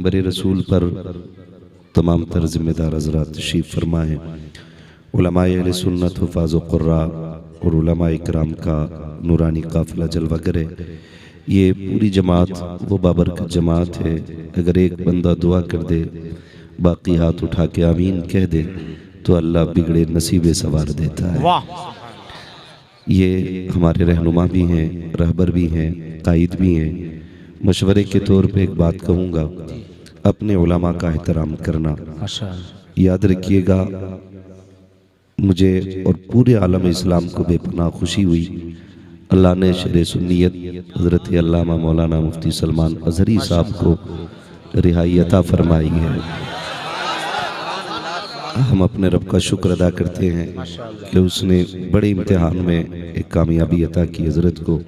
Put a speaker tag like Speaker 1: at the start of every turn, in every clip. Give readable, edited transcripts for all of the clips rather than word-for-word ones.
Speaker 1: मिंबर रसूल पर तमाम तर ज़िम्मेदार हज़रात तशरीफ़ फरमा हैं। उलमाए अहले सुन्नत हुफ़ाज़ व क़ुर्रा और उलमाए इकराम का नूरानी काफ़िला जलवागर है। ये पूरी जमात वो बाबरकत जमात है, अगर एक बंदा दुआ कर दे, बाकी हाथ उठा के आमीन कह दे तो अल्लाह बिगड़े नसीबे सवार देता है। ये हमारे रहनुमा भी हैं, रहबर भी हैं, कायद भी हैं। मशवरे के तौर पे एक बात कहूँगा, अपने उलमा का एहतराम करना। याद रखिएगा, मुझे और पूरे आलम इस्लाम को बेपनाह खुशी हुई, अल्लाह ने शेर सुन्नियत हज़रत अल्लामा मौलाना मुफ्ती सलमान अज़हरी साहब को रिहाई अता फरमाई है। हम अपने रब का शुक्र अदा करते हैं कि उसने बड़े इम्तिहान में एक कामयाबी अता की। हज़रत को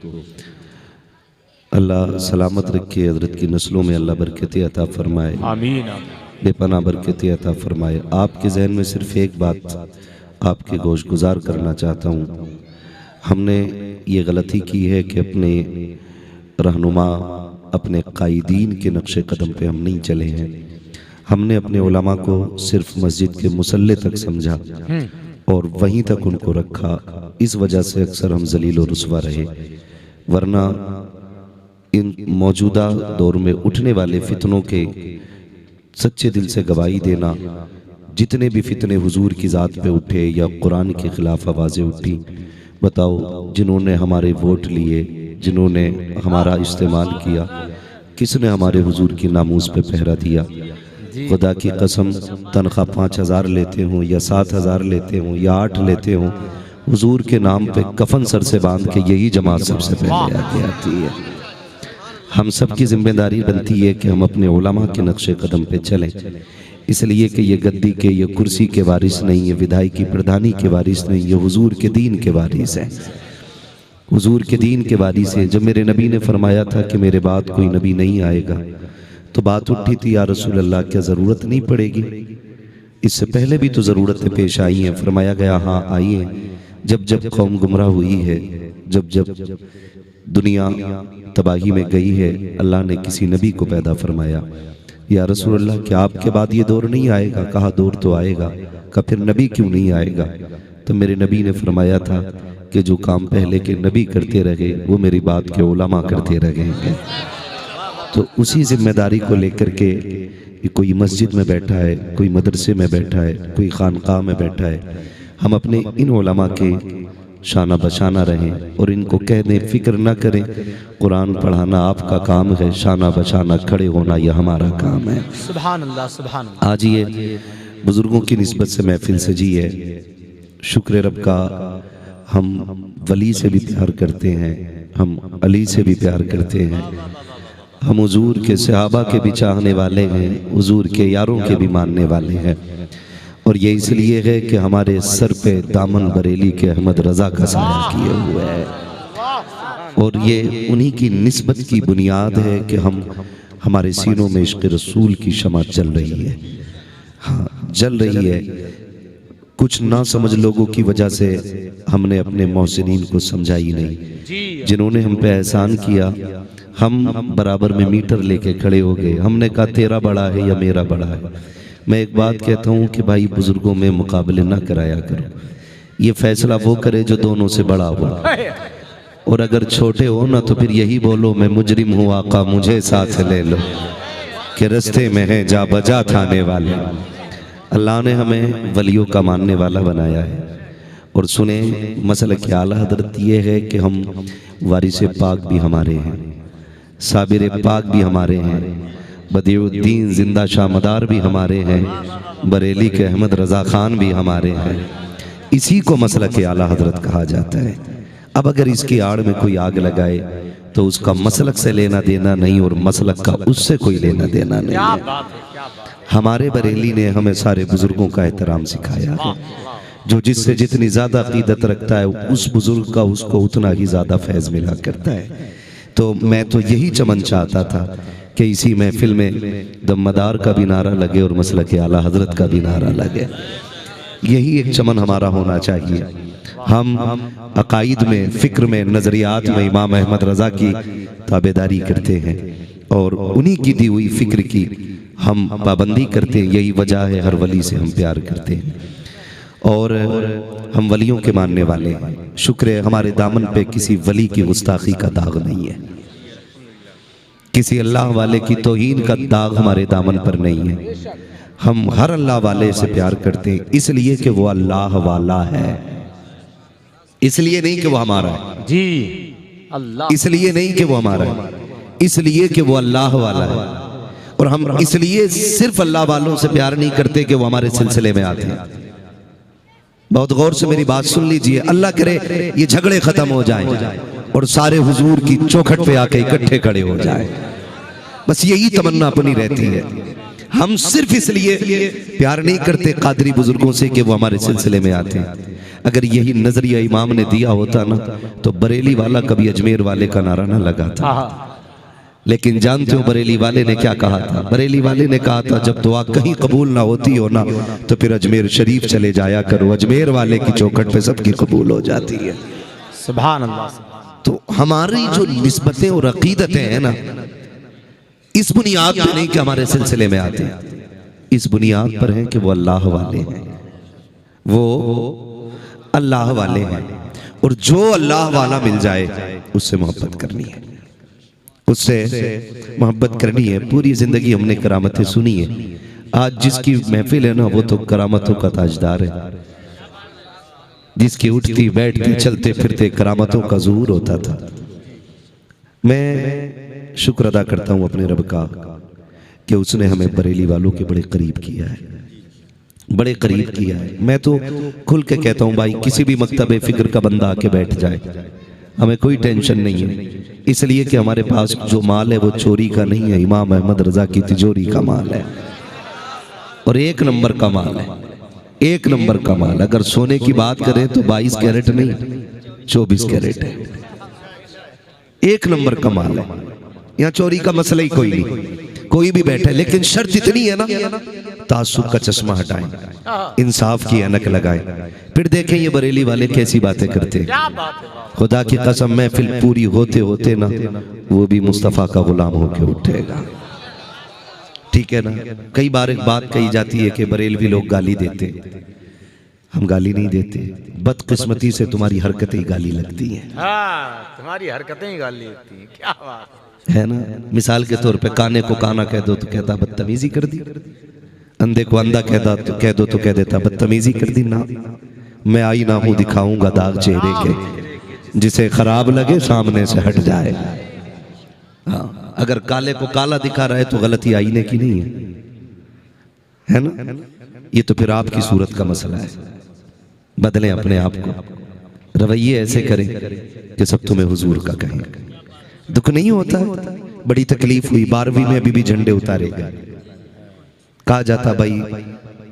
Speaker 1: अल्लाह सलामत रखे, हज़रत की नस्लों में अल्लाह बरकतें अता फरमाए, आमीन, बेपनाह बरकतें अता फरमाए। आपके जहन में सिर्फ एक बात आपके गोश गुजार करना चाहता हूँ। हमने ये गलती की है कि अपने रहनुमा, अपने कायदीन के नक्शे कदम पे हम नहीं चले हैं। हमने अपने उलमा को सिर्फ मस्जिद के मुसल्ले तक समझा और वहीं तक उनको रखा। इस वजह से अक्सर हम जलील और रुसवा रहे, वरना इन मौजूदा दौर में उठने वाले फितनों के सच्चे दिल से गवाही देना, जितने भी फितने हुजूर की ज़ात पे उठे या कुरान के खिलाफ आवाज़ें उठी, बताओ जिन्होंने हमारे वोट लिए, जिन्होंने हमारा इस्तेमाल किया, किसने हमारे हुजूर की नामूस पे पहरा दिया? खुदा की कसम, तनख्वाह 5,000 लेते हों या 7,000 लेते हों या 8 लेते हों, हुजूर के नाम पे कफन सर से बांध के यही जमात सबसे पहले आगे आती है। हम सब की जिम्मेदारी बनती है कि हम अपने उलमा के नक्शे कदम पे चलें, इसलिए कि ये गद्दी के, ये कुर्सी के वारिस नहीं है, विधायकी प्रधानी के वारिस नहीं, ये हुजूर के दीन के वारिस है। हुजूर के दीन के वारिस है। जब मेरे नबी ने फरमाया था कि मेरे बाद कोई नबी नहीं आएगा, तो बात उठी थी, या रसूल अल्लाह क्या ज़रूरत नहीं पड़ेगी? इससे पहले भी तो ज़रूरतें पेश आई हैं। फरमाया गया हाँ आई हैं। जब जब कौम गुमराह हुई है, जब जब दुनिया तबाही में गई है, अल्लाह ने किसी नबी को पैदा फरमाया। या रसूल अल्लाह क्या आपके बाद ये दौर नहीं आएगा? कहा दौर तो आएगा। कहा फिर नबी क्यों नहीं आएगा? तो मेरे नबी ने फरमाया था कि जो काम पहले के नबी करते रहे वो मेरी बात के उलमा करते रहेंगे। तो उसी जिम्मेदारी को लेकर के कोई मस्जिद में बैठा है, कोई मदरसे में बैठा है, कोई खानकाह में बैठा है, हम अपने इन उलमा के शाना बशाना रहें और इनको कह दें फिक्र ना करें, कुरान पढ़ाना आपका काम है, शाना बशाना खड़े होना यह हमारा काम है।
Speaker 2: सुभान अल्लाह, सुभान अल्लाह।
Speaker 1: आज ये बुजुर्गों की निस्बत से महफिल सजी है, शुक्र रब का। हम वली से भी प्यार करते हैं, हम अली से भी प्यार करते हैं, हम हुजूर के सहाबा के भी चाहने वाले हैं, हुजूर के यारों के भी मानने वाले हैं। और ये इसलिए है कि हमारे सर पे दामन बरेली के अहमद रजा का साया किए हुए है, और ये उन्हीं की निस्बत की बुनियाद है कि हम हमारे सीनों में इश्क़ रसूल की शमा जल रही है। हाँ, जल रही है। कुछ ना समझ लोगों की वजह से हमने अपने मोहसिनीन को समझा ही नहीं। जिन्होंने हम पे एहसान किया, हम बराबर में मीटर लेके खड़े हो गए। हमने कहा तेरा बड़ा है या मेरा बड़ा है। मैं एक बात कहता हूँ कि भाई बुजुर्गों में मुकाबले ना कराया करो, ये फैसला वो करे जो दोनों से बड़ा हो, और अगर छोटे हो ना तो फिर यही बोलो मैं मुजरिम हूँ आका मुझे साथ ले लो, कि रस्ते में है जा बजा थाने वाले। अल्लाह ने हमें वलियों का मानने वाला बनाया है। और सुने, मसला की आला हजरत ये है कि हम वारिस पाक भी हमारे हैं, साबिर पाक भी हमारे हैं, बदियुद्दीन जिंदा शाह मदार भी हमारे हैं, बरेली के अहमद रजा खान भी हमारे हैं। इसी को मसलक के आला हजरत कहा जाता है। अब अगर इसकी आड़ में कोई आग लगाए तो उसका मसलक से लेना देना नहीं और मसलक का उससे कोई लेना देना नहीं है। हमारे बरेली ने हमें सारे बुजुर्गों का एहतराम सिखाया है। जो जिससे जितनी ज्यादा अकीदत रखता है उस बुजुर्ग का उसको उतना ही ज्यादा फैज मिला करता है। तो मैं तो यही चमन चाहता था कि इसी महफिल में दमदार का भी नारा लगे और मसलक आला हजरत का भी नारा लगे। यही एक चमन हमारा होना चाहिए। हम अकाइद में, फिक्र में, नजरियात में इमाम अहमद रजा की ताबेदारी करते हैं और उन्हीं की दी हुई फिक्र की हम पाबंदी करते हैं, यही वजह है हर वली से हम प्यार करते हैं और हम वलियों के मानने वाले हैं। शुक्र है हमारे दामन पे किसी वली की गुस्ताखी का दाग नहीं है, किसी अल्लाह वाले की तौहीन का दाग हमारे दामन पर नहीं है। हम हर अल्लाह वाले से प्यार करते हैं इसलिए कि वो अल्लाह वाला है, इसलिए नहीं कि वो हमारा है
Speaker 2: जी, अल्लाह,
Speaker 1: इसलिए नहीं कि वो हमारा है, इसलिए कि वो अल्लाह वाला है। और हम इसलिए सिर्फ अल्लाह वालों से प्यार नहीं करते कि वो हमारे सिलसिले में आते हैं। बहुत गौर से मेरी बात सुन लीजिए, अल्लाह करे ये झगड़े खत्म हो जाएं और सारे हुजूर की चौखट पे आके इकट्ठे खड़े हो जाएं, बस यही तमन्ना अपनी रहती है। हम सिर्फ इसलिए प्यार नहीं करते कादरी बुजुर्गों से कि वो हमारे सिलसिले में आते हैं। अगर यही नजरिया इमाम ने दिया होता ना तो बरेली वाला कभी अजमेर वाले का नारा ना लगाता। लेकिन जानते हो बरेली वाले ने क्या कहा था? बरेली वाले ने कहा था जब दुआ कहीं कबूल ना होती हो ना तो फिर अजमेर शरीफ चले जाया करो, अजमेर वाले की चौखट पे सबकी कबूल हो जाती है।
Speaker 2: सुभान अल्लाह।
Speaker 1: तो हमारी जो निस्बतें और अकीदतें हैं ना, इस बुनियाद पर नहीं कि हमारे सिलसिले में आते हैं, इस बुनियाद पर है कि वो अल्लाह वाले हैं, वो अल्लाह वाले हैं। और जो अल्लाह वाला मिल जाए उससे मोहब्बत करनी है, उससे मोहब्बत करनी है। पूरी जिंदगी हमने करामतें सुनी है, आज जिसकी महफिल है ना वो तो करामतों का ताजदार है, जिसकी उठती बैठती चलते फिरते करामतों का ज़ुहूर होता था। मैं शुक्र अदा करता हूँ अपने रब का कि उसने हमें बरेली वालों के बड़े करीब किया है, बड़े करीब किया है। मैं तो खुल के कहता हूँ भाई, किसी भी मकतबे फिक्र का बंदा आके बैठ जाए, हमें कोई टेंशन नहीं है, इसलिए कि हमारे पास जो माल है वो चोरी का नहीं है, इमाम अहमद रजा की तिजोरी का माल है और एक नंबर का माल है, एक नंबर का माल। अगर सोने की बात करें तो 22 कैरेट नहीं 24 कैरेट है, एक नंबर का माल है। यहाँ चोरी का मसला ही कोई नहीं, कोई भी बैठे, लेकिन शर्त इतनी है ना तासुब का चश्मा हटाएं, इंसाफ की ऐनक लगाएं, फिर देखें ये बरेली वाले कैसी बातें करते हैं। खुदा की कसम महफिल पूरी होते होते ना वो भी मुस्तफ़ा का गुलाम होके उठेगा, ठीक है ना। कई बार एक बात कही जाती है कि बरेलवी लोग गाली देते, हम गाली नहीं देते, बदकिस्मती से तुम्हारी हरकतें ही गाली लगती हैं।
Speaker 2: तुम्हारी हरकतें ही गाली लगती हैं, क्या बात
Speaker 1: है ना। मिसाल के तौर पे काने को काना कह दो तो कहता बदतमीजी कर दी, अंधे को अंधा कह दो तो कह देता बदतमीजी कर दी। ना, मैं आई ना हूं दिखाऊंगा दाग चेहरे के, जिसे खराब लगे सामने से हट जाए। हाँ, अगर काले को काला दिखा रहा है तो गलती आईने की नहीं है ना। ये तो फिर आपकी सूरत का मसला है, बदलें अपने आप को, रवैये ऐसे करें कि सब तुम्हें हुजूर का कहें। दुख नहीं होता, बड़ी तकलीफ हुई 12वीं में अभी भी झंडे उतारे गए, कहा जाता भाई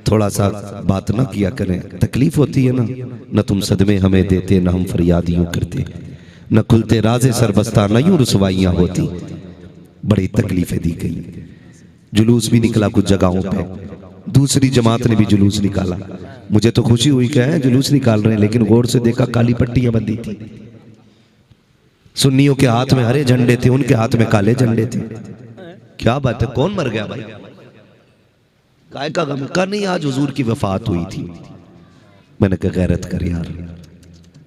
Speaker 1: थोड़ा सा बात ना किया करें, तकलीफ होती है ना, न तुम सदमे हमें देते न हम फरियाद यूं करते, न खुलते राजे सरबस्ता न यूं रुसवाइयां होती। बड़ी तकलीफें दी गई, जुलूस भी निकला कुछ जगहों पे, दूसरी जमात ने भी जुलूस निकाला। मुझे तो खुशी हुई क्या है जुलूस निकाल रहे हैं, लेकिन गौर से देखा काली पट्टियां बंधी थी। सुन्नियों के हाथ में हरे झंडे थे, उनके हाथ में काले झंडे थे। क्या बात है, कौन मर गया भाई? काय का गम का नहीं, आज हुजूर की वफात हुई थी। मैंने कहा गैरत कर यार,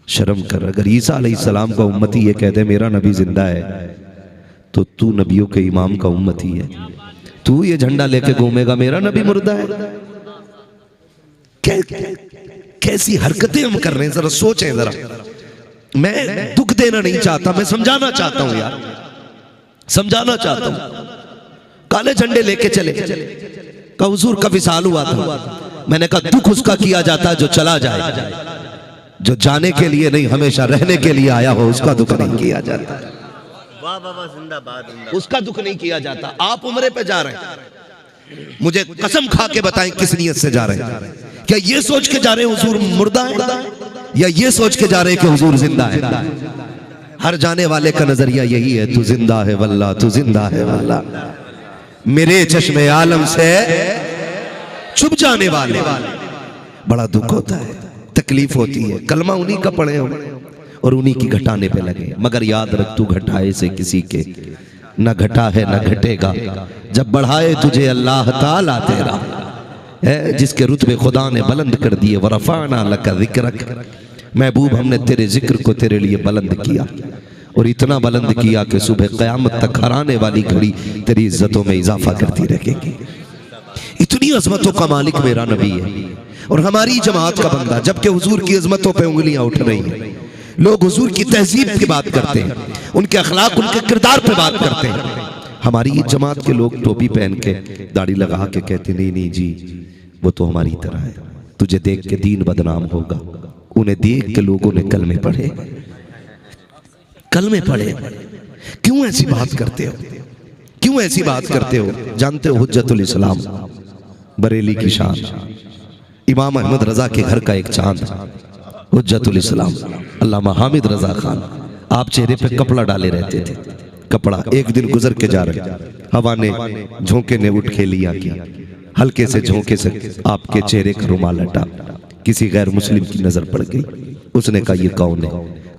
Speaker 1: शर्म कर। अगर ईसा अलैहिस्सलाम का उम्मती ये कह दे मेरा नबी जिंदा है तो तू नबियों के इमाम का उम्मती है, तू ये झंडा लेके घूमेगा मेरा नबी मुर्दा है? कैसी हरकतें हम कर रहे हैं, जरा सोचें जरा। मैं दुख देना नहीं चाहता, मैं समझाना चाहता हूं यार, समझाना चाहता हूं। काले झंडे लेके चले का हुजूर का विसाल हुआ था, मैंने कहा दुख उसका किया जाता है जो चला जाए, जो जाने के लिए नहीं हमेशा रहने के लिए आया हो उसका दुख नहीं किया जाता।
Speaker 2: वाह वाह जिंदाबाद,
Speaker 1: उसका दुख नहीं किया जाता। आप उम्रे पे जा रहे हैं, मुझे कसम खा के बताएं किस नियत से जा रहे हैं? क्या ये सोच के जा रहे हैं हुजूर मुर्दा है, या ये सोच के जा रहे हैं कि हुजूर जिंदा है? हर जाने वाले का नजरिया यही है, तू जिंदा है वल्लाह, तू जिंदा है वल्लाह। मेरे चश्मे आलम से छुप जाने वाले बड़ा दुख होता है, तकलीफ होती है। कलमा उन्हीं का पढ़े हो और उन्हीं की घटाने पे लगे, मगर याद रख तू घटाए से किसी के न घटा है न घटेगा जब बढ़ाए तुझे अल्लाह ताला तेरा है, जिसके रुतबे खुदा ने बुलंद कर दिए। वरफ़अना लका ज़िक्रक, महबूब हमने तेरे जिक्र को तेरे लिए बुलंद किया और इतना बुलंद किया कि सुबह क़यामत तक हर आने वाली घड़ी तेरी इज्जतों में इजाफा करती रहेगी। इतनी अजमतों का मालिक मेरा नबी है और हमारी जमात का बंदा, जबकि हुजूर की अजमतों पे उंगलियां उठ रही हैं। लोग हुजूर की तहजीब की बात करते हैं, उनके अखलाक उनके किरदार पे बात करते हैं। हमारी जमात के लोग टोपी पहन के दाढ़ी लगा के कहते नहीं नहीं जी वो तो हमारी तरह है, तुझे देख के दीन बदनाम होगा। उन्हें देख के लोगों ने कलमे पढ़े, कलमे पढ़े। क्यों ऐसी बात करते हो, क्यों ऐसी बात करते हो? जानते हो हुज्जतुल इस्लाम बरेली की शान, इमाम अहमद रजा के घर का एक चांद, हुज्जतुल इस्लाम अल्लामा हामिद रजा खान, आप चेहरे पे कपड़ा डाले रहते थे। कपड़ा एक दिन गुजर के जा रहे, हवा ने झोंके ने उठ के लिया किया, हल्के से झोंके से आपके चेहरे का रुमाल हटा, किसी गैर मुस्लिम की नजर पड़ गई। उसने कहा ये कौन है?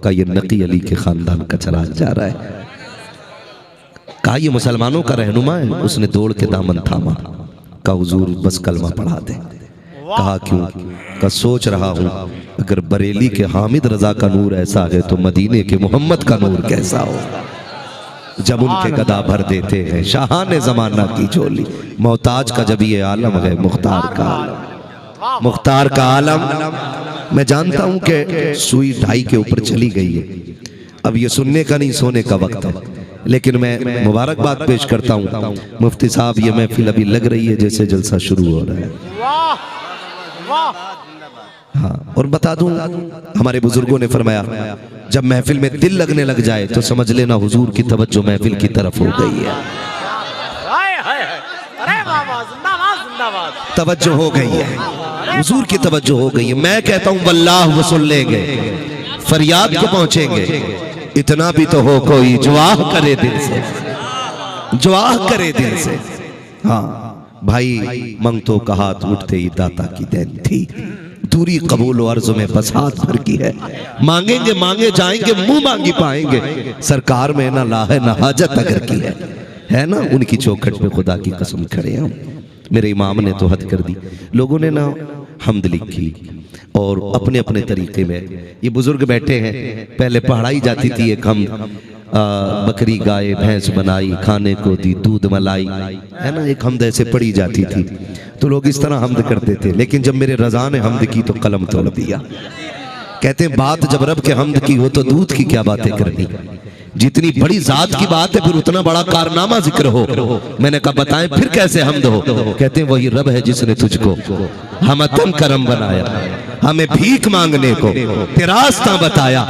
Speaker 1: कहा ये नकी अली के खानदान का चराग जा रहा है। कहा ये मुसलमानों का रहनुमा है। उसने दौड़ के दामन थामा, कहा हुजूर बस कलमा पढ़ा दे। कहा क्यों? कहा सोच रहा हूं अगर बरेली के हामिद रजा का नूर ऐसा है तो मदीने के मोहम्मद का नूर कैसा होगा। जब उनके गदा भर देते हैं शाहाने जमाना की झोली, मोहताज का जब ये आलम है मुख्तार का आलम, मुख्तार का आलम। मैं जानता हूं कि सुई ढाई के ऊपर चली गई है, अब ये सुनने का नहीं सोने का वक्त है, लेकिन मैं मुबारकबाद पेश करता हूं मुफ्ती साहब। ये महफिल अभी लग रही है जैसे जलसा शुरू हो रहा है। हाँ, और बता दूं हमारे बुजुर्गों ने फरमाया जब महफिल में दिल लगने लग जाए तो समझ लेना हुजूर की तवज्जो महफिल की तरफ हो गई है, तवज्जो हो गई है, हुजूर की तवज्जो हो गई है। मैं कहता हूं वल्लाह वो सुन लेंगे, फरियाद को पहुंचेंगे। इतना भी तो हो कोई जवाह करे दिल से, जवाह करे दिल से। हाँ भाई मंगतों का हाथ उठते ही दाता की देन थी, दूरी कबूल अर्ज में बस हाथ भर की है। मांगेंगे मांगे जाएंगे, मुंह मांगी पाएंगे, सरकार में ना ला है ना हाजत अगर की है ना। उनकी चौखट पे खुदा की कसम खड़े हम। मेरे इमाम ने तो हद कर दी। लोगों ने ना हमद लिखी और अपने अपने तरीके में, ये बुजुर्ग बैठे हैं, पहले पढ़ाई जाती थी एक हम बकरी गाय भैंस बनाई, खाने को दी दूध मलाई, है ना, एक हमद ऐसे पढ़ी जाती थी। तो लोग इस तरह हमद करते थे, लेकिन जब मेरे रजा ने हमद की तो कलम तोड़ दिया। कहते हैं बात जब रब के हमद की हो तो दूध की क्या बातें करनी। जितनी बड़ी जात की बात है फिर उतना बड़ा कारनामा जिक्र हो। मैंने कहा बताएं फिर कैसे हमद हो। कहते हैं वही रब है जिसने तुझको हमतन करम बनाया, हमें भीख मांगने को रास्ता बताया।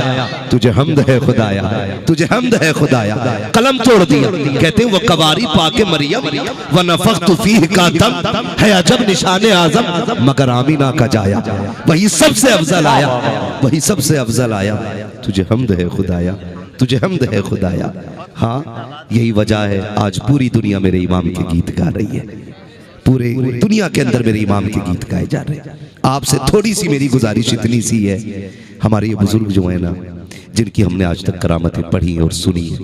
Speaker 1: तुझे हमद है खुदाया, तुझे हमद है खुदाया। कलम तोड़ दिया। कहते हैं वो कवारी पाके मरियम व नफख्तु फीह का दम है अजब निशाने आजम मगर आमीना का जाया। वही सबसे अफजल आया, वही सबसे अफजल आया। तुझे हमद है खुदाया, तुझे हमद है खुदाया। हाँ यही वजह है आज पूरी दुनिया मेरे इमाम के गीत गा रही है, पूरे दुनिया के अंदर मेरे इमाम के गीत गाए जा रहे हैं। आपसे थोड़ी सी मेरी गुजारिश इतनी सी है, हमारे ये बुजुर्ग जो है ना, जिनकी हमने आज तक करामतें पढ़ी और सुनी है।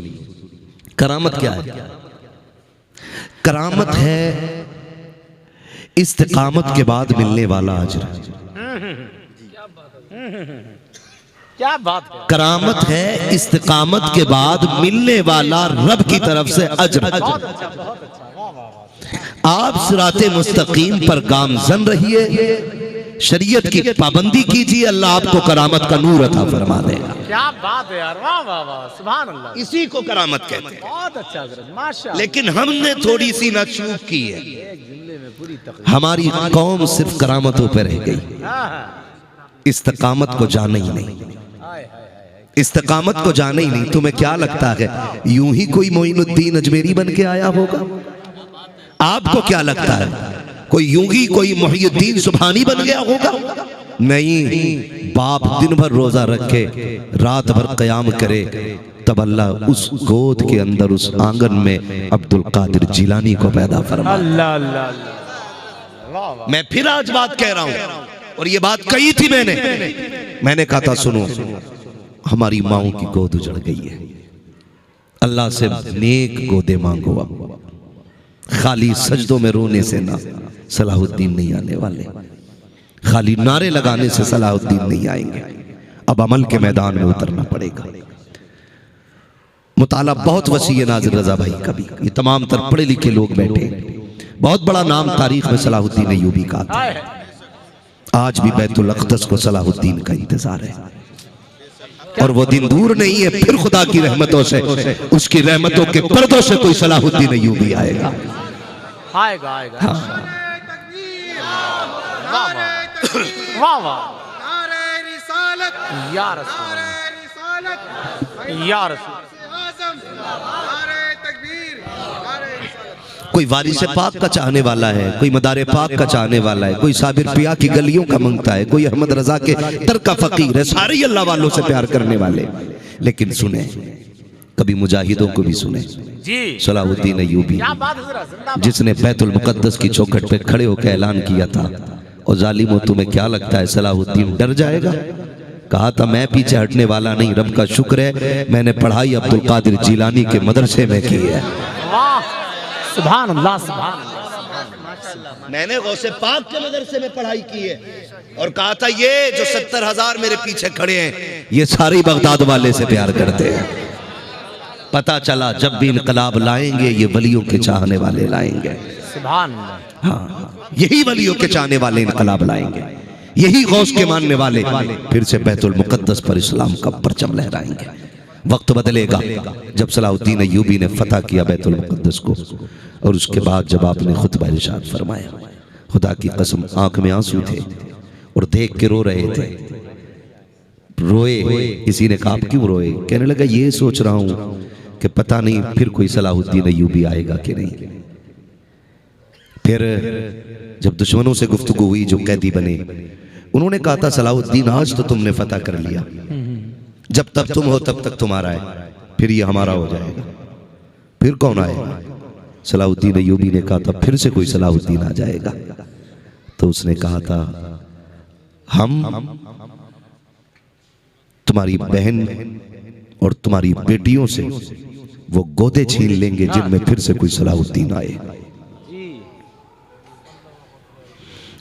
Speaker 1: करामत क्या है? करामत है इस्तिकामत के बाद मिलने वाला अजर।
Speaker 2: क्या बात है?
Speaker 1: करामत है इस्तिकामत के बाद मिलने वाला रब की तरफ से अजर। आप सिराते मुस्तकीम पर गामजन रहिए, शरीयत की पाबंदी कीजिए, अल्लाह आपको करामत का नूर अता फरमा देगा।
Speaker 2: क्या बात है यार, वाह वाह वाह, सुभान अल्लाह।
Speaker 1: इसी को करामत कहते हैं।
Speaker 2: बहुत अच्छा हजरत, माशाअल्लाह।
Speaker 1: लेकिन हमने थोड़ी सी ना चूक की है,
Speaker 2: एक जुमले में पूरी तकरीर।
Speaker 1: हमारी कौम सिर्फ करामतों पर रह गई, इस्तिकामत को जाना ही नहीं, इस्तिकामत को जाना ही नहीं। तुम्हें क्या लगता है यूं ही कोई मोइनुद्दीन अजमेरी बन के आया होगा? आपको क्या लगता है कोई यूं ही कोई मुहियुद्दीन सुभानी बन गया होगा? नहीं, बाप दिन भर रोजा रखे, रात भर कयाम करे, तब अल्लाह उस गोद के अंदर उस आंगन में अब्दुल कादिर जिलानी को पैदा फरमाया।
Speaker 2: अल्लाह अल्लाह अल्लाह।
Speaker 1: मैं फिर आज बात कह रहा हूं और ये बात कही थी मैंने कहा था सुनो, हमारी माओ की गोद उजड़ गई है, अल्लाह से नेक गोदे मांगो। अब खाली सजदों में रोने से ना सलाहुद्दीन नहीं आने वाले, खाली नारे लगाने से सलाहुद्दीन नहीं आएंगे। अब अमल के मैदान में उतरना पड़ेगा। मुताला बहुत वसी है नाज़िर रज़ा भाई का भी। ये तमाम तर पढ़े लिखे लोग बैठे, बहुत बड़ा नाम तारीख में सलाहुद्दीन अय्यूबी का आता है। आज भी बैतुल अक़दस को सलाहुद्दीन का इंतजार है और वो दिन दूर नहीं है, फिर खुदा की रहमतों से, उसकी रहमतों के पर्दों से कोई सलाहुद्दीन अय्यूबी आएगा।
Speaker 2: आएगा आएगा। हाँ। वाह वाह या रसूल या रसूल।
Speaker 1: कोई वारिस पाक का चाहने वाला है, कोई मदारे पाक का चाहने वाला है, कोई साबिर पिया की गलियों का मंगता है, कोई अहमद रजा के दर का फकीर है। सारे अल्लाह वालों से प्यार करने वाले। लेकिन सुने, कभी मुजाहिदों को भी सुने। सलाहुद्दीन अय्यूबी जिसने बैतुल मुक़द्दस की चौखट पे खड़े होकर ऐलान किया था, और जालिमों तुम्हें क्या लगता है सलाहुद्दीन डर जाएगा? कहा था मैं पीछे हटने वाला नहीं। रब का शुक्र है मैंने पढ़ाई अब्दुल कादिर जिलानी के मदरसे में की है।
Speaker 2: सुभान अल्लाह सुभान अल्लाह।
Speaker 1: मैंने गौसे पाक के मदरसे में पढ़ाई की है और कहा था ये जो 70,000 मेरे पीछे खड़े हैं ये सारे बगदाद वाले से प्यार करते हैं। पता चला जब भी इनकलाब लाएंगे ये वलियों के चाहने वाले लाएंगे।
Speaker 2: सुभान अल्लाह।
Speaker 1: हाँ, यही वलियों के चाहने वाले इनकलाब लाएंगे, यही गौस के मानने वाले फिर से बैतुल मुक़द्दस पर इस्लाम का परचम लहराएंगे। वक्त बदलेगा जब सलाहुद्दीन अय्यूबी ने फतह किया बैतुल मुक़द्दस को, और उसके बाद जब आपने खुतबा इरशाद फरमाया, खुदा की कसम आंख में आंसू थे और देख के रो रहे थे। रोए, किसी ने कहा आप क्यों रोए? कहने लगा ये सोच रहा हूं कि पता नहीं फिर कोई सलाहुद्दीन अय्यूबी आएगा कि नहीं। फिर जब दुश्मनों से गुफ्तगू हुई जो कैदी बने, उन्होंने कहा था सलाहुद्दीन आज तो तुमने फतह कर लिया, जब तक तुम हो तब तक तुम्हारा है, फिर ये हमारा हो जाएगा, फिर कौन आएगा? सलाहुद्दीन अय्यूबी ने कहा था फिर से कोई सलाहुद्दीन आ जाएगा। तो उसने कहा था हम तुम्हारी बहन और तुम्हारी बेटियों से वो गोदे छीन लेंगे जिनमें फिर से कोई सलाहुद्दीन आए।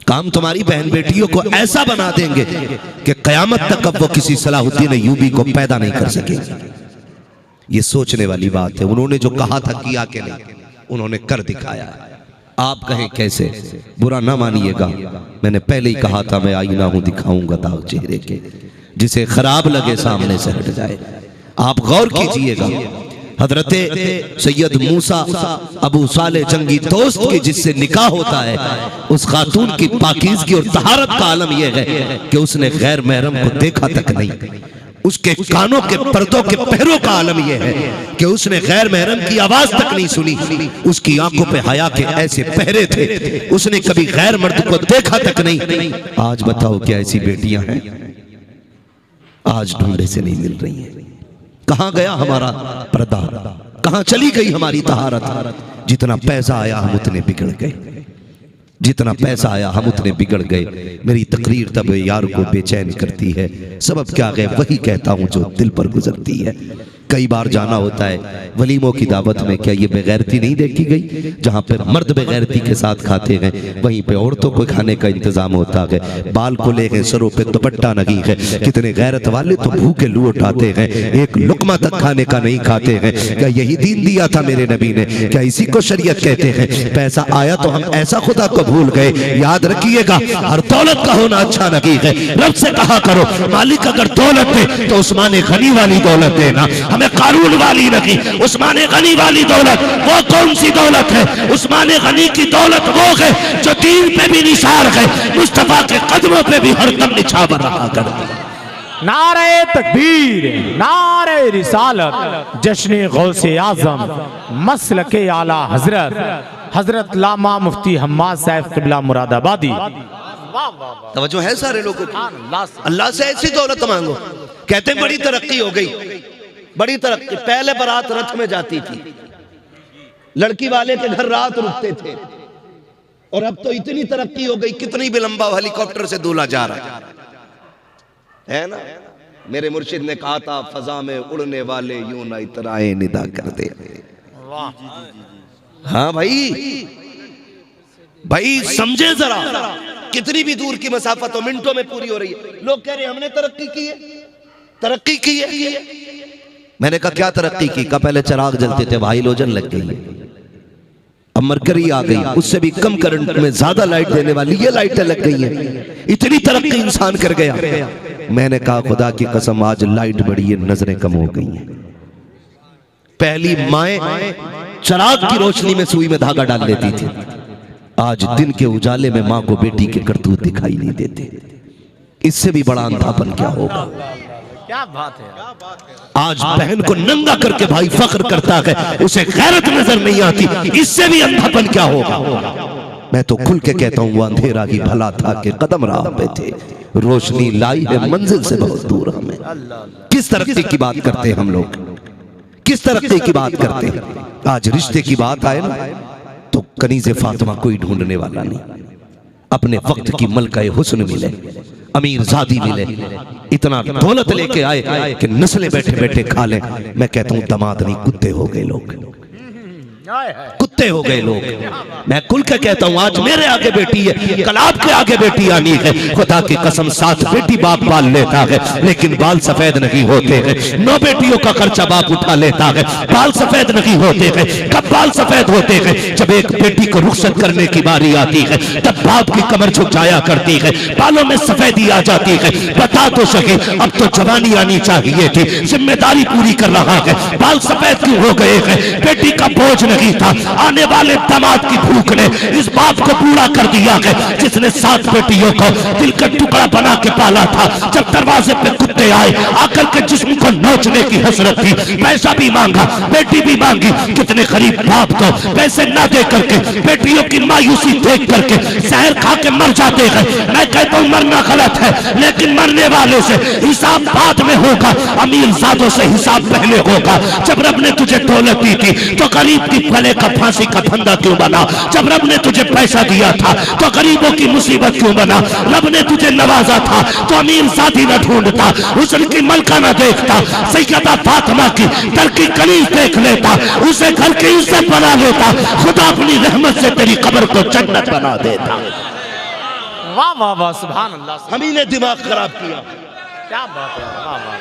Speaker 1: काम तुम्हारी बहन बेटियों को ऐसा बना देंगे कि कयामत तक अब वो किसी सलाहुद्दीन अय्यूबी को पैदा नहीं कर सकेंगे। ये सोचने वाली बात है। उन्होंने जो कहा था किया कि नहीं, उन्होंने कर दिखाया। आप कहें कैसे, बुरा ना मानिएगा, मैंने पहले ही कहा था मैं आईना हूं दिखाऊंगा दाग चेहरे के, जिसे खराब लगे सामने से हट जाए। आप गौर कीजिएगा, हजरते सैयद मूसा अबू साले जंगी दोस्त की जिससे निकाह होता है, उस खातून की पाकीज़गी और तहारत का आलम यह है कि उसने गैर महरम को देखा तक नहीं। उसके कानों के पर्दों के पहरों का आलम यह है कि उसने गैर महरम की आवाज तक नहीं सुनी। उसकी आंखों पे हया के ऐसे पहरे थे, उसने कभी गैर मर्द को देखा तक नहीं। आज बताओ क्या ऐसी बेटियां हैं? आज ढूंढे से नहीं मिल रही हैं। कहां गया हमारा पर्दा? कहां चली गई हमारी तहारत? जितना पैसा आया हम उतने बिगड़ गए, जितना पैसा आया हम उतने बिगड़ गए। मेरी तकरीर तब यार को बेचैन करती है, सबब क्या गए वही कहता हूं जो दिल पर गुजरती है। कई बार जाना होता है वलीमों की दावत में, क्या ये बेगैरती नहीं देखी गई? जहाँ पे मर्द बेगैरती के साथ खाते हैं वहीं पे औरतों को खाने का इंतजाम होता है। बाल को ले गए, सरों पे दुपट्टा नहीं है। कितने गैरत वाले तो भूखे लू उठाते हैं, एक लुकमा तक खाने का नहीं खाते हैं। क्या यही दीन दिया था मेरे नबी ने? क्या इसी को शरीयत कहते हैं? पैसा आया तो हम ऐसा खुदा को भूल गए। याद रखिएगा, हर दौलत का होना अच्छा नहीं है। रब से कहा करो मालिक अगर दौलत दे तो उस्मान गनी वाली दौलत देना, हमें कारून वाली नहीं, उस्मान गनी वाली दौलत। वो कौन सी दौलत है? उस्मान गनी की दौलत वो है जो दीन पे भी निशार है, मुस्तफा के कदमों पे भी हरदम निछावर रहा करती।
Speaker 2: नारे तकबीर, नारे रिसालत, जश्न गौसे आजम, मसलके आला हजरत हजरत लामा मुफ्ती हम्माद साहब क़िबला मुरादाबादी।
Speaker 1: तवज्जो है सारे लोगों की? अल्लाह से ऐसी दौलत मांगो। कहते हैं बड़ी तरक्की हो गई, बड़ी तरक्की। पहले बारात रथ में जाती थी, लड़की वाले के घर रात रुकते थे, और अब तो इतनी तरक्की हो गई, कितनी भी लंबा हेलीकॉप्टर से दूल्हा जा रहा है ना। मेरे मुर्शिद ने कहा था, फजा में उड़ने वाले यूं ना इतराए निदा करते। हाँ भाई, भाई समझे जरा, कितनी भी दूर की मसाफत हो मिनटों में पूरी हो रही है। लोग कह रहे हमने तरक्की की है, तरक्की की है। मैंने कहा क्या तरक्की की? का पहले चिराग जलते थे, भाई लोजन लग गई, अब मरकरी आ गई, उससे भी कम करंट में ज्यादा लाइट देने वाली ये लाइटें लग गई हैं। इतनी तरक्की इंसान कर गया। मैंने कहा खुदा की कसम आज लाइट बढ़ी है, नजरें कम हो गई हैं। पहली माएं चिराग की रोशनी में सुई में धागा डाल लेती थी, आज दिन के उजाले में मां को बेटी के करतूत दिखाई नहीं देते। इससे भी बड़ा अंधापन क्या होगा?
Speaker 2: क्या बात है।
Speaker 1: आज बहन को नंगा करके भाई फख्र करता है, उसे गैरत नजर नहीं आती, इससे भी अंधापन क्या होगा? मैं तो खुल के कहता हूं, वो अंधेरा ही भला था कि कदम राह पे थे, रोशनी लाई है मंजिल से बहुत दूर हमें। किस तरक्की की बात करते हैं हम लोग, किस तरक्की की बात करते हैं? आज रिश्ते की बात आए ना तो कनीज़े फातिमा कोई ढूंढने वाला नहीं। अपने वक्त की मलकाए हुस्न मिले, अमीर जादी मिले, इतना दौलत लेके आए कि नस्लें बैठे बैठे खा ले। मैं कहता हूं दामाद नहीं, कुत्ते हो गए लोग, कुत्ते हो गए लोग। मैं खुल के कहता हूं आज मेरे आगे बेटी है, कल आपके आगे बेटी आनी है। खुदा की कसम 7 बेटी बाप पाल लेता है, लेकिन बाल सफेद नहीं होते हैं। 9 बेटियों का खर्चा बाप उठा लेता है, बाल सफेद नहीं होते हैं। कब बाल सफेद होते हैं? जब एक बेटी को रुखसत करने की बारी आती है, तब बाप की कमर झुक जाया करती है, बालों में सफेदी आ जाती है। बता तो सके, अब तो जवानी आनी चाहिए थी, जिम्मेदारी पूरी कर रहा है, बाल सफेद क्यों हो गए हैं? बेटी का बोझ नहीं था, आने वाले दामाद की भूख ने इस बाप को पूरा कर दिया है, जिसने 7 बेटियों को दिल का टुकड़ा बना के पाला था। जब दरवाजे पे कुत्ते आए, आकर के जिस्म को नोचने की हसरत थी, पैसा भी मांगा, बेटी भी मांगी। कितने गरीब बाप को पैसे ना दे करके बेटियों की मायूसी देख करके जहर खा के मर जाते हैं। मैं कहता हूं मरना गलत है, लेकिन मरने वाले से हिसाब बाद में होगा, अमीर ज़ादों से हिसाब पहले होगा। जब रब ने तुझे दौलत दी थी तो गरीब की भले का फांसी का फंदा क्यों बना? जब रब ने तुझे पैसा दिया था तो गरीबों की मुसीबत क्यों बना? रब ने तुझे नवाजा था तो अमीर साथी न ढूंढता, हुस्न की मलका न देखता, सैयदा फातिमा की दर की कलीज देख लेता, उसे घर की इज्जत बना लेता, खुदा अपनी रहमत से तेरी कब्र को जन्नत बना देता।
Speaker 2: वाह वाह वाह, सुभान अल्लाह।
Speaker 1: हम ही ने दिमाग खराब किया।
Speaker 2: क्या बात है, वाह वाह,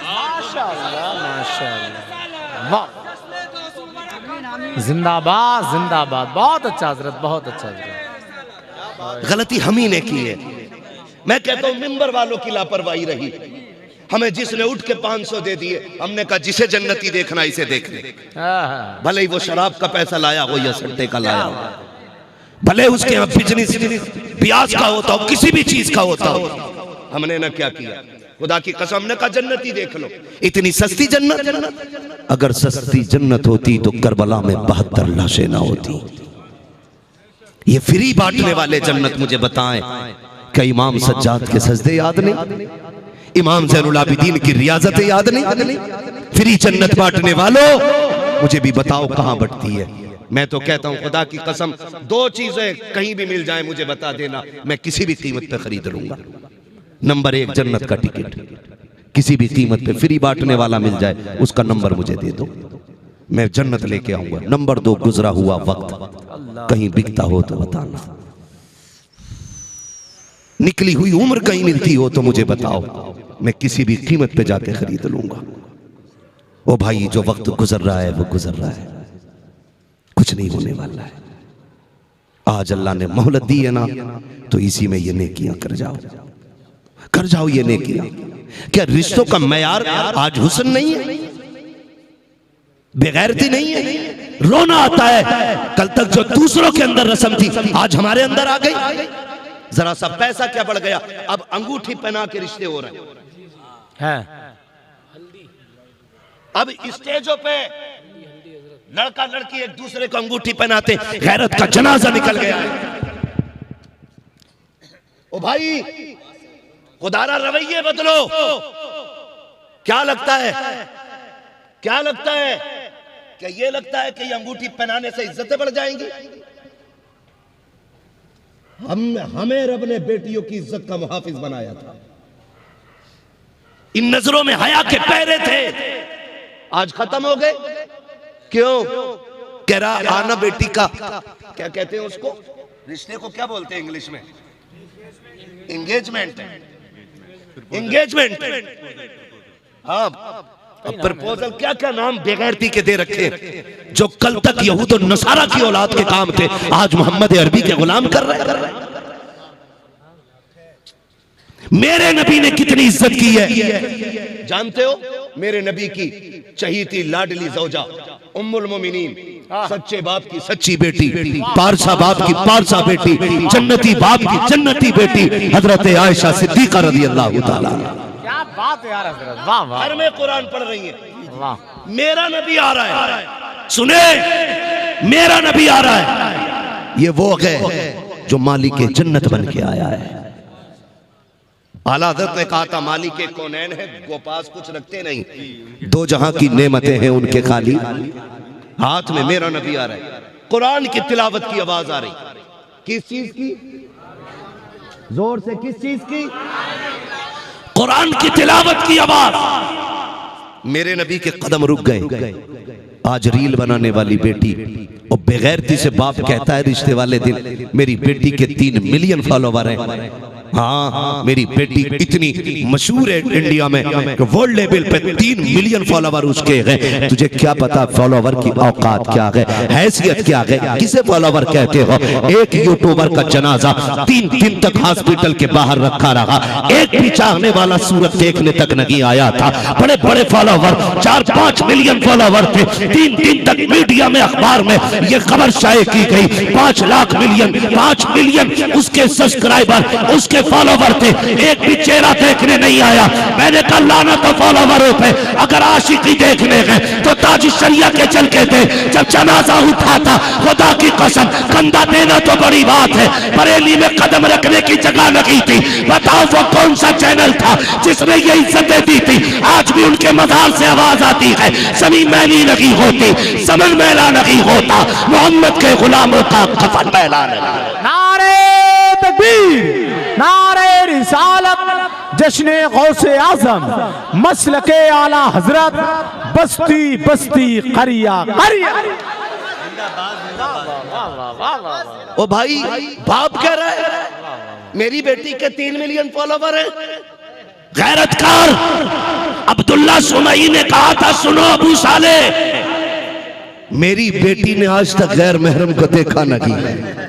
Speaker 2: माशाअल्लाह माशाअल्लाह, वाह, जिंदाबाद जिंदाबाद। बहुत अच्छा हजरत, बहुत अच्छा हजरत।
Speaker 1: गलती हम ही ने की है। मैं कहता हूं मिंबर वालों की लापरवाही रही। हमें जिसने उठ के 500 दे दिए, हमने कहा जिसे जन्नती देखना इसे देख ले, भले ही वो शराब का पैसा लाया हो या सट्टे का लाया हो, भले उसके यहाँ बिजनेस ब्याज का होता हो, किसी भी चीज का होता हो। हमने ना क्या किया, खुदा की कसम ने कहा जन्नती देख लो। इतनी सस्ती जन्नत, अगर सस्ती जन्नत होती तो करबला में 72 लाशें ना होती। ये फ्री बांटने वाले जन्नत मुझे बताएं, क्या इमाम सज्जाद के सजदे याद नहीं? इमाम ज़ैनुल आबिदीन की रियाजत याद नहीं? फ्री जन्नत बांटने वालों, मुझे भी बताओ कहां बंटती है। मैं तो कहता हूं खुदा की कसम 2 चीजें कहीं भी मिल जाए मुझे बता देना, मैं किसी भी कीमत पे खरीद लूंगा। नंबर 1 जन्नत का टिकट, किसी भी कीमत पे फ्री बांटने वाला मिल जाए उसका नंबर मुझे दे दो, मैं जन्नत लेके आऊंगा। नंबर 2 गुजरा हुआ वक्त कहीं बिकता हो तो बताना, निकली हुई उम्र कहीं मिलती हो तो मुझे बताओ, मैं किसी भी कीमत पे जाके खरीद लूंगा। ओ भाई, जो वक्त गुजर रहा है वो गुजर रहा है, कुछ नहीं होने वाला है। आज अल्लाह ने मोहलत दी है ना, तो इसी में ये नेकियां कर जाओ, कर जाओ ये नेकियां। क्या रिश्तों का मयार आज हुस्न नहीं है, बेगैरती नहीं है? रोना आता है, कल तक जो दूसरों के अंदर रस्म थी आज हमारे अंदर आ गई। जरा सा पैसा क्या बढ़ गया, अब अंगूठी पहना के रिश्ते हो रहे हैं। अब स्टेजों पे लड़का लड़की एक दूसरे को अंगूठी पहनाते, गैरत का जनाजा निकल गया है। ओ भाई, खुदारा रवैये बदलो। क्या लगता है, क्या लगता है, क्या ये लगता है कि ये अंगूठी पहनाने से इज्जतें बढ़ जाएंगी? हमें रब ने बेटियों की इज्जत का मुहाफिज बनाया था। इन नजरों में हया के पहरे थे, आज खत्म हो गए। क्यों? कह रहा आना बेटी का, क्या कहते हैं उसको, रिश्ते को क्या बोलते हैं इंग्लिश में? एंगेजमेंट। एंगेजमेंट, हाँ। अब प्रपोजल क्या क्या नाम बेगैरती के दे रखे, जो कल तक यहूद और नसारा की औलाद के काम थे, आज मोहम्मद अरबी के गुलाम कर रहे हैं। मेरे नबी ने कितनी इज्जत की है जानते हो? मेरे नबी की चहीती लाडली ज़ौजा उम्मुल मोमिनीन, सच्चे बाप की सच्ची बेटी, पारसा बाप की पारसा बेटी, जन्नती बाप की जन्नती बेटी हजरत आयशा सिद्दीका रज़ियल्लाहु ताला।
Speaker 2: क्या बात है यार हजरत, वाह वाह।
Speaker 1: घर में कुरान पढ़ रही है,
Speaker 2: वाह।
Speaker 1: मेरा नबी आ रहा है, सुने, मेरा नबी आ रहा है। ये वो है जो मालिक जन्नत बन के आया है। आला हज़रत ने कहा था मालिक कौनैन है, गोपास कुछ रखते नहीं, दो जहां की नेमतें हैं उनके खाली हाथ में मेरा नबी आ रहा है। कुरान की तिलावत की आवाज आ रही, किस चीज की? जोर से, किस चीज की? कुरान की तिलावत की आवाज। मेरे नबी के कदम रुक गए। आज रील बनाने वाली बेटी और बेगैरती से बाप कहता है रिश्ते वाले दिन मेरी बेटी के 3 मिलियन फॉलोवर हैं। हाँ, मेरी बेटी इतनी मशहूर है इंडिया में कि वर्ल्ड लेवल पे 3 मिलियन फॉलोवर उसके हैं। तुझे क्या पता फॉलोवर की औकात क्या है, हैसियत क्या है, किसे फॉलोवर कहते हो? एक यूट्यूबर का जनाजा 3 दिन तक हॉस्पिटल के बाहर रखा रहा, एक भी चाहने वाला सूरत देखने तक नहीं आया था। बड़े बड़े फॉलोवर 4-5 मिलियन फॉलोवर थे। 3 दिन तक मीडिया में, अखबार में ये खबर शाये की गई 5 लाख मिलियन, 5 मिलियन उसके सब्सक्राइबर, उसके फॉलोवर थे, एक भी चेहरा देखने नहीं आया। मैंने कहा लानत तो फॉलोवरों पे, अगर आशिकी देखने गए तो ताज शरिया के चल के थे। जब जनाजा उठा था, खुदा की कसम कंधा देना तो बड़ी बात है, बरेली में कदम रखने की जगह लगी थी। बताओ वो कौन सा चैनल था जिसने ये इज्जतें दी थी? आज भी उनके मजार से आवाज आती है, जमीन मैली नहीं होती, समन मैला नहीं होता, मोहम्मद के गुलामों का कफन मैला नहीं।
Speaker 2: नारे तकबीर, नारे रिसालत, जश्न गौसे आजम, मसलके आला हजरत, बस्ती बस्ती करिया करिया।
Speaker 1: ओ भाई, बाप कह रहा है मेरी बेटी के 3 मिलियन फॉलोवर हैं। गैरतकार अब्दुल्ला सुमई ने कहा था, सुनो अबू साले, मेरी बेटी ने आज तक गैर महरम को देखा नहीं।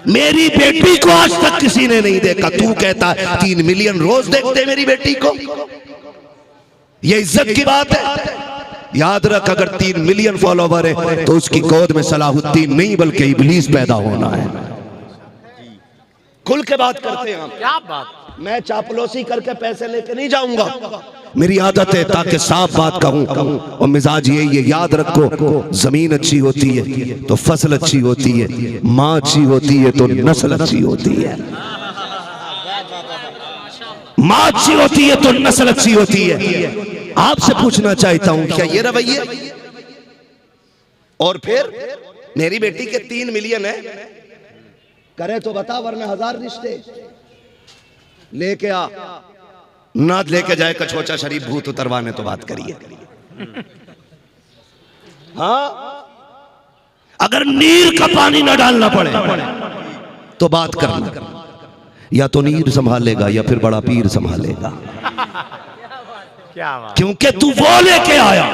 Speaker 1: मेरी बेटी को आज तक किसी ने नहीं देखा। तू कहता है 3 मिलियन रोज देखते मेरी बेटी को, ये इज्जत की बात है। याद रख, अगर 3 मिलियन फॉलोवर है तो उसकी गोद में सलाहुद्दीन नहीं बल्कि इब्लीस पैदा होना है। खुल के बात करते हैं हम।
Speaker 2: क्या बात?
Speaker 1: मैं चापलूसी करके पैसे लेके नहीं जाऊंगा, मेरी आदत है ताकि साफ बात कहूं। और मिजाज ये याद रखो, जमीन अच्छी होती है तो फसल अच्छी होती है, माँ अच्छी होती है तो नस्ल अच्छी होती है। माँ अच्छी होती है तो नस्ल अच्छी होती है। आपसे पूछना चाहता हूं, क्या ये रवैये? और फिर मेरी बेटी के 3 मिलियन है, करे तो बता, वरना 1000 रिश्ते लेके आ, ना लेके जाए कछोचा शरीफ भूत उतरवाने तो बात करिए। हाँ, अगर नीर का पानी ना डालना पड़े तो बात करना, या तो नीर संभालेगा या फिर बड़ा पीर संभालेगा।
Speaker 2: क्या बात?
Speaker 1: क्योंकि तू वो लेके आया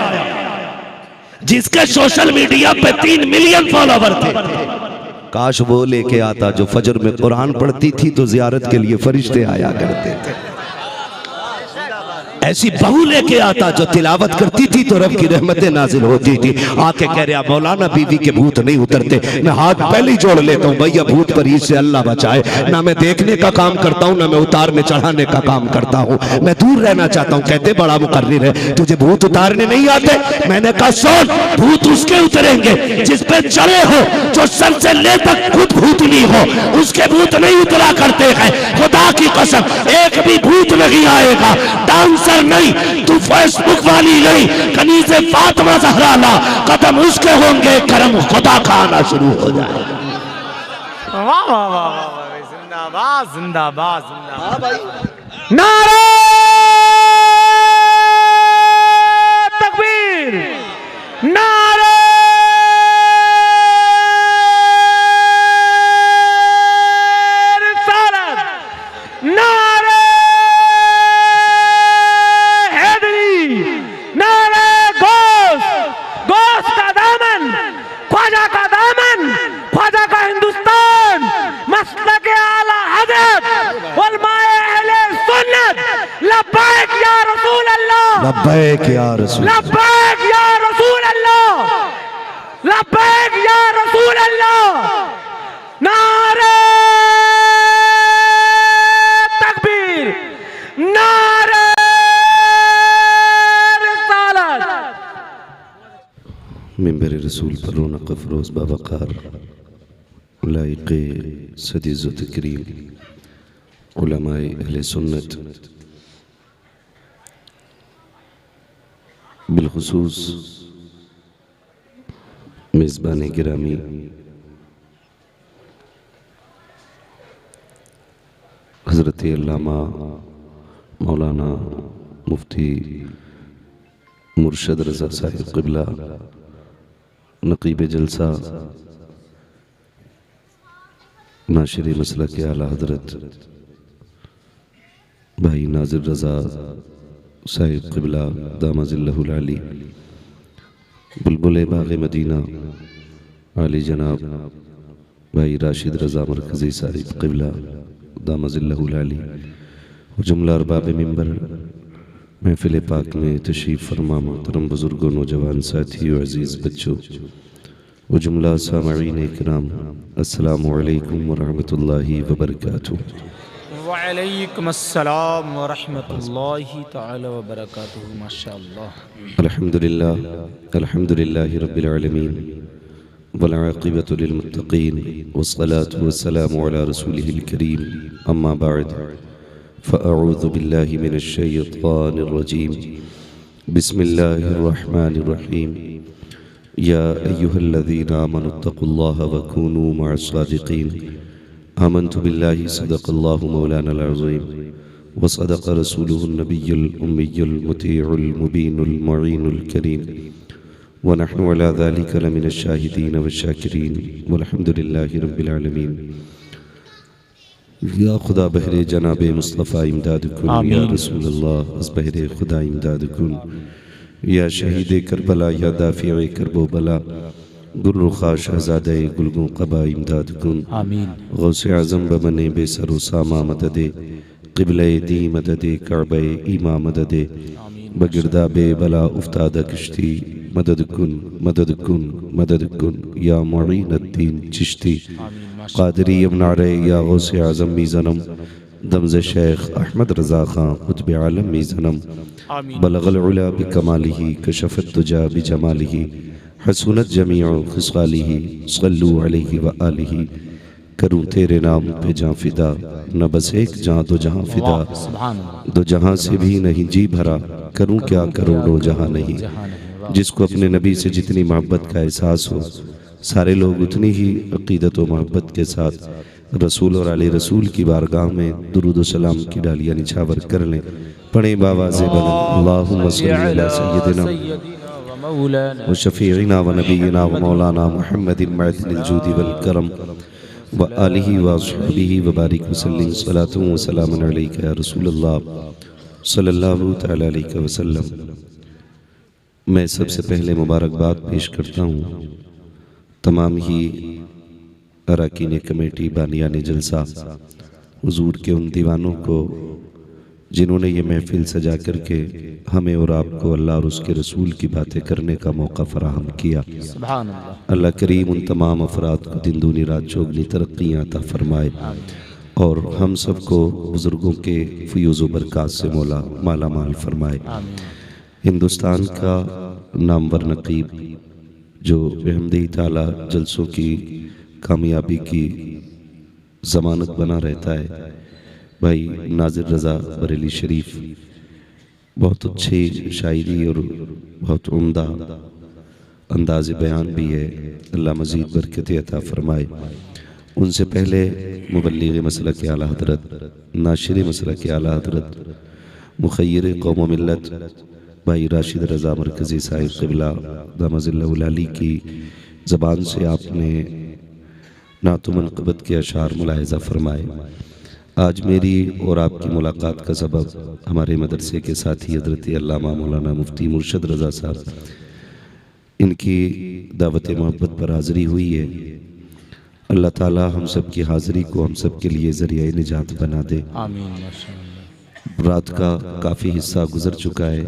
Speaker 1: जिसके सोशल मीडिया पे 3 मिलियन फॉलोवर थे। काश वो लेके आता जो फजर में कुरान पढ़ती थी तो जियारत के लिए फरिश्ते आया करते थे। ऐसी बहू लेके आता जो तिलावत करती थी तो रब की रहमतें नाजिल होती थी। आके कह रहा मौलाना बीवी के भूत नहीं उतरते। मैं हाथ पहले ही जोड़ लेता हूँ, भैया भूत पर से अल्लाह बचाए। ना मैं देखने का काम करता हूँ, ना मैं उतारने चढ़ाने का काम करता हूँ, मैं दूर रहना चाहता हूँ। कहते बड़ा मुकर्रिर है, तुझे भूत उतारने नहीं आते? मैंने कहा सुन, भूत उसके उतरेंगे जिस पे चढ़े हो, जो सर से ले तक खुद भूत नहीं हो, उसके भूत नहीं उतरा करते हैं। खुदा की कसम, एक भी भूत नहीं आएगा। डांसर नहीं, तू फेसबुक वाली नहीं, कनीज़े फातिमा ज़हरा ला, कदम उसके होंगे, करम खुदा का आना शुरू हो जाए।
Speaker 2: वाह वाह वाह वाह, जिंदाबाद जिंदाबाद जिंदाबाद।
Speaker 1: हाँ भाई,
Speaker 2: नारे तकबीर, नारे रिसालत, नारे हैदरी, नारे गोश्त का दामन, ख्वाजा का दामन, ख्वाजा का हिंदुस्तान, मसलक आला हज़रत उलमाए अहले सुन्नत। लब्बैक या रसूल अल्लाह,
Speaker 1: लब्बैक या रसूल,
Speaker 2: लब्बैक या रसूल अल्लाह, लब्बैक या रसूल अल्लाह। नारे तकबीर, नारे रिसालत।
Speaker 1: मिंबर रसूल पर रौनक अफरोज बावकार लाइक़ सदी ज़ुतकरीम उलमाए अहले सुन्नत, बिलखुसूस मेज़बान गिरामी हज़रत अल्लामा मौलाना मुफ्ती मुर्शद रज़ा साहिब क़िबला नक़ीब जलसा नाशिरी मसला के आला हज़रत भाई नाज़िर रज़ा साहिब क़िबला दामज़िल्लहुल आली, बुलबुल बाग़ मदीना आली जनाब भाई राशिद रज़ा मरकज़ी साहिब क़िबला दामज़िल्लहुल आली, जुमला अरबाब मिंबर महफ़िल पाक में तशरीफ़ फरमा मोहतरम बुज़ुर्गों, नौजवान साथियों, अज़ीज़ बच्चों व जुमला सामईन इकराम, अस्सलामु अलैकुम व रहमतुल्लाहि व बरकातुहू।
Speaker 2: वालेकुम अस्सलाम व रहमतुल्लाहि तआला व बरकातुहू। माशाअल्लाह,
Speaker 1: अल्हम्दुलिल्लाह, अल्हम्दुलिल्लाहि रब्बिल आलमीन वल आक़िबतु लिल मुत्तक़ीन वस्सलातु वस्सलामु अला रसूलिहिल करीम, अम्मा बअद, फ़अऊज़ु बिल्लाहि मिनश शैतानिर रजीम, बिस्मिल्लाहिर रहमानिर रहीम। या अय्युहल्लज़ीना आमनुत्तक़ुल्लाह व कूनू मअस सादिक़ीन। आमन्तु बिल्लाहि सदक़ल्लाहु मौलानल अज़ीम व सदक़ रसूलुहुन नबियुल उम्मियुल मुतीउल मुबीनुल मुईनुल करीम व नहनु अला ज़ालिका लमिनश शाहिदीन व शाकिरीन वल्हम्दुलिल्लाहि रब्बिल आलमीन। या खुदा बहरे जनाब मुस्तफ़ा इमदाद कुन, या रसूल अल्लाह अस बहरे खुदा इमदाद कुन, या शहीद करबला, या दाफ़िए करबो बला, गुलरुखा शहज़ादे गुलगों क़बा इमदाद कुन।
Speaker 2: आमीन।
Speaker 1: गौसे आज़म बमने बेसर सामा मददे, क़िबले दी मददे, काबे ईमा मददे, बगिरदा बे बला उफ्ताद कश्ती, मदद कुन मदद कुन मदद कुन, या मुईनुद्दीन चिश्ती क़ादरी यमनारे, या गौसे आज़म मीज़नम, दमज़ शेख अहमद रज़ा ख़ां कुतुब आलम मीज़नम, बलगल उला बिकमालिही कशफ़त दुजा बिजमालिही, हसूनत जमीअ खिसालिही, सल्लू अलैहि व आलिही। करूँ तेरे नाम पे जाँ फिदा, न बस एक जाँ दो जहाँ फिदा, दो जहाँ से भी नहीं जी भरा, करूँ क्या करोड़ों जहाँ नहीं। जिसको अपने नबी से जितनी मोहब्बत का एहसास हो, सारे लोग उतनी ही अक़ीदत व मोहब्बत के साथ रसूल और आले रसूल की बारगाह में दुरूद व सलाम की डालियाँ निछावर कर लें। पढ़े बावाज़े बुलंद, अल्लाहुम्मा सल्लि अला सय्यदिना व शफ़ीइना व नबीना व मौलाना मुहम्मदिन मअदिनिल जूदि वल करम व आलिहि व अस्हाबिहि व बारिक वसल्लिम सलातु व सलामुन अलैका या रसूलल्लाह सल्लल्लाहु तआला अलैहि वसल्लम। मैं सबसे पहले मुबारकबाद पेश करता हूँ तमाम ही अरकान कमेटी बानियान जलसा, हुजूर के उन दीवानों को जिन्होंने ये महफिल सजा करके हमें और आपको अल्लाह और उसके रसूल की बातें करने का मौका फराहम किया। अल्लाह करीम उन तमाम अफराद को दिन दूनी रात चौगनी तरक्कियाँ अता फरमाए और हम सबको बुज़ुर्गों के फ़यूज़ व बरक़ात से मौला माला माल फरमाए। हिंदुस्तान का नामवर नक़ीब जो बेहमदी ताला जलसों की कामयाबी की ज़मानत बना रहता है, भाई नाज़िर रज़ा बरेली शरीफ, बहुत अच्छी शायरी और बहुत उम्दा अंदाज़ बयान भी है। अल्लाह मज़ीद बरकत अता फ़रमाए। उनसे पहले मुबल्लिग मसलक आला हज़रत, नाशिर मसलक आला हज़रत, मुखय्यर कौम व मिल्लत भाई राशिद रज़ा मरकज़ी साहिब क़िबला दामज़िल्लहुल अली की ज़बान से आपने नात मनक़बत के अशार मुलाहिज़ा फरमाए। आज मेरी और आपकी मुलाकात का सबब हमारे मदरसे के साथी हज़रत अल्लामा मौलाना मुफ्ती मुर्शद रज़ा साहब, इनकी दावत मोहब्बत पर हाज़री हुई है। अल्लाह ताला हम सब की हाज़री को हम सब के लिए ज़रिया निजात बना दे।
Speaker 2: आमीन।
Speaker 1: रात का काफ़ी हिस्सा गुज़र चुका है।